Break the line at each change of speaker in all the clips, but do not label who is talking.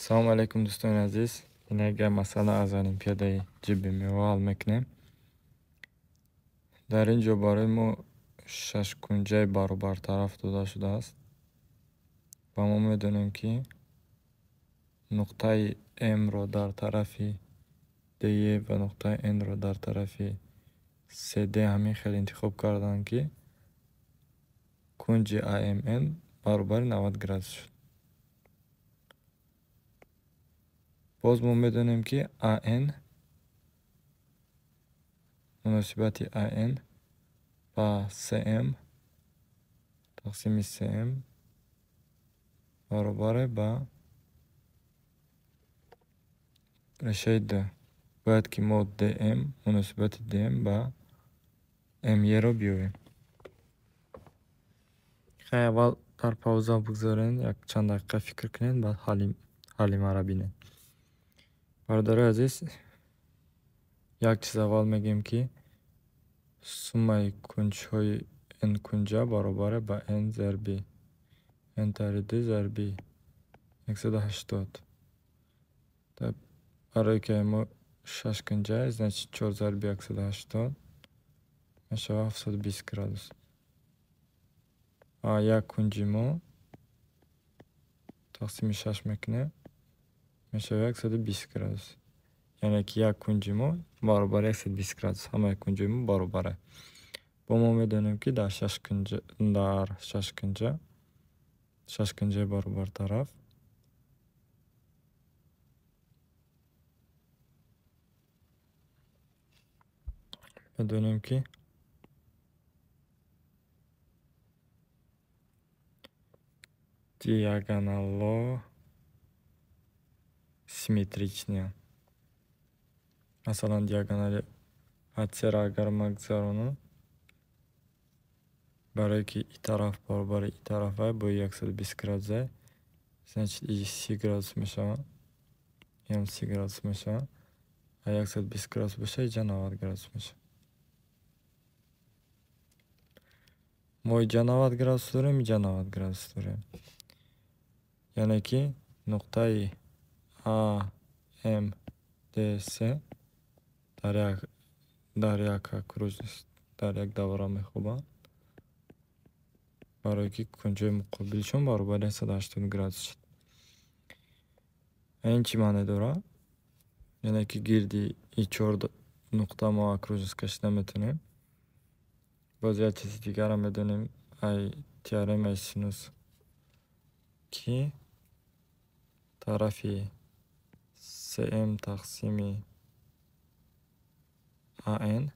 Assalomu alaykum do'stlar aziz. Yana masala az olimpiadai ҷибби мевал мекунем. Дар ин ҷо барои мо шашкунҷаи баробартараф дода шудааст. Ва мо медонем ки нуқтаи Mро дар тарафи DE ва нуқтаи Nро дар тарафи CD ҳамин хел интихоб карданд ки кунҷи AMN баробари 90 градус шуд. Боз мо медонем ки AN муносибати AN ба CM тақсими CM баробаре ба решаи D. Бояд ки мо DM муносибати DM ба ME-ро биёрем. Хай аввал дар пауза бигзорен, як чанд дақиқа фикр кунед, баъд ҳалли маро бинед. Бародари азиз, як чиз аввал мегем ки суммаи кунҷҳои n кунҷа баробаре ба n зарби n тари d зарби 180. Так, барое ки мо 6 кунҷа, значит 4 зарби 180 мешавад 720 градус. А як кунҷи мо тақсими 6 мекунем, мешавад 120 градус. Яъне ки як кунҷи мо баробари 120 градус. Ҳамаи кунҷои мо баробаре. Бо мо медонем ки дар 6 кунҷаи баробартараф медонем ки диагоналло симметричныянд. Масалан, диагонали ҳадсера агар магзаронам, барое ки и тараф баробари и тарафа бо 120 градус, значит и 30 градус мешавад, ям 30 градус мешавад, а 120 градус боша иҷа 90 градус мешавад. мо иҷа 90 градус дорем, иҷа 90 градус дорем. Яъне ки нуқтаи AMDC дар як окружность, дар як давра мехобанд, барое ки кунҷои муқобилшон баробари 180 градус шуд. Ин чӣ маъне дорад? Яъне ки гирди и 4 нуқта мо окружность кашида метавонем. Боз як чизи дигарам медонем, ай теоремаи синус, ки тарафи CM тақсими AN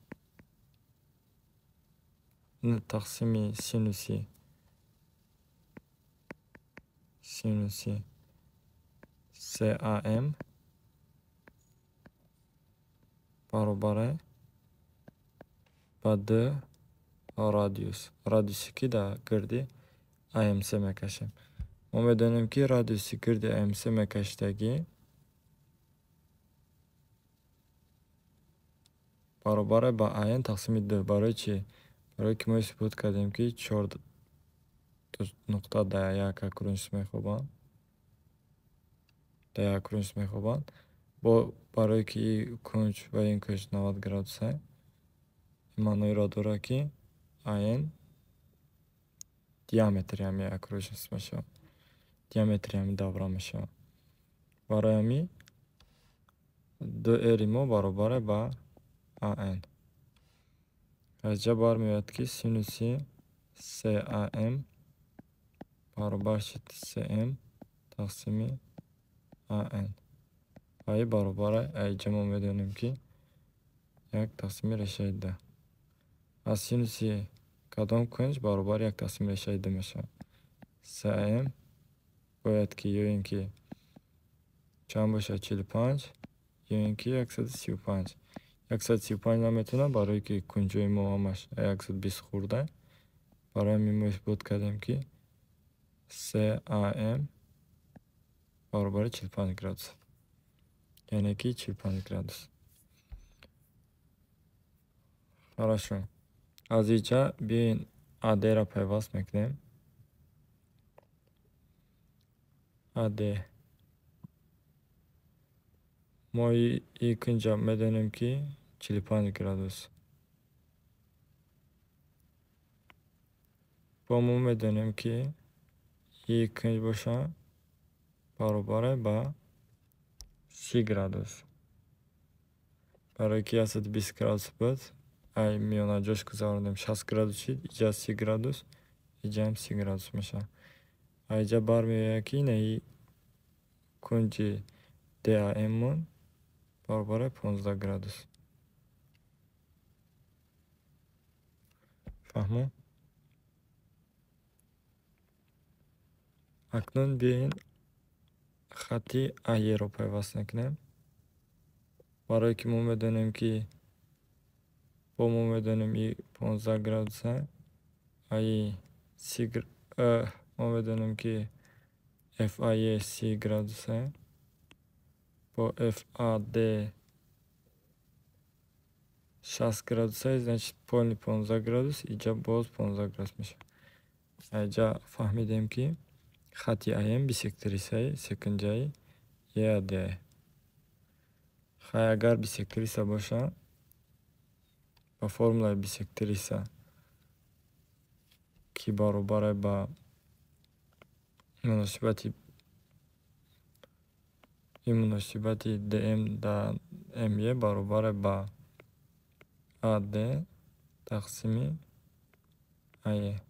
тақсими синуси CAM баробаре ба D радиуси ки дар гирди AMC мекашем. мо медонем ки радиуси гирди AMC мекашидагӣ баробаре ба AN тақсими D. Барои чӣ? Барое ки мо исбот кардем ки 4 нуқта дар як окружность мехобанд. Барое ки ин кунҷ ва ин кунҷ 90 градуса, ин маъноиро дорад ки AN диаметри ҳамин окружность мешавад, диаметри ҳамин давра мешавад. Барои ҳамин DR мо баробаре ба AN. Аз ҷа бармеояд ки синуси CAM баробар шуд CM тақсими AN. Ай баробаре айҷа мо медонем ки 1 тақсими решаи D. аз синуси кадом кунҷ баробари 1 тақсими решаи D мешавад. CM бояд ки ё ин ки чанд бошад 45, ё ин ки 135. 135 наметавонад, барое ки кунҷои мо ҳамаш 120 хурда. Барои ҳамин мо исбот кардем ки CAM баробари 45 градус. Яъне ки 45 градус. Хорошо. аз иҷа биёин AD-ро пайваст мекунем. AD Mo'yu ikkinchi medenimki 45 gradus. Bomu medenimki ikkinchi bo'lsa barobar ba 3 gradus. Baraki 20 gradus bud. Ay miona josh kuzardim 60 gradus şid. İca 3 gradus. İcam 3 gradus mesela. Ayca barmıyor ki neyi kunci DAM'ın barobar 15 gradus. Fahmu? Aknun beyin xati ayero payvastını kinem. Baraki mume dönem ki bu mume dönem 15 gradusa ay sigr mume dönem ki FAY 3 gradusa bu FAD 60 градуса, значит, полный 15 градус, иджа боз 15 градус. Айджа фахмидем ки хати аем бисектриса секунджай яде. Хай агар бисектриса боша ба формула бисектриса ки баробар ба муносибати DM да ME баробар ба AD тақсими AE.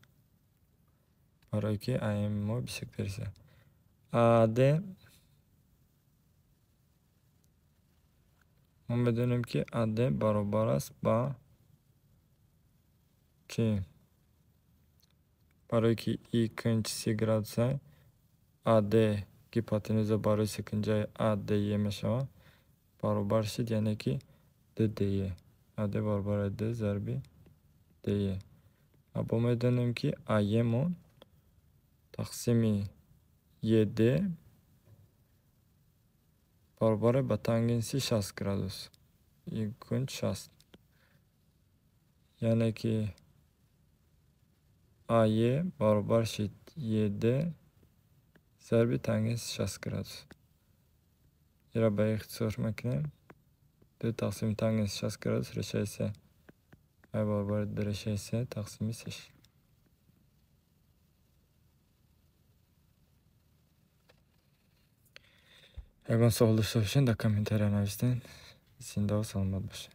برای که AM ما بسیار AD ما بدونیم که AD برابر است با که برای که ikinci 3 gradus'a AD ki hipotenüze barı sıkınca AD'ye mesela barabar şid yani ki DD'ye. AD barabar D zarbi D'ye. Bu medenim ki AY'mon taksimi YD barabar ba tangensi 60 gradus. İlk 60. Yani ki AY barabar şid YD zarbi tangensi 60 gradus. Yara bayı ikhtisar makinem. D taksimi tangensi 60 gradus reşayse ay barabar D reşayse taksimi 6. Eğer sağoluşsa için de komentarya navisten. Sizin de o salmadı başı.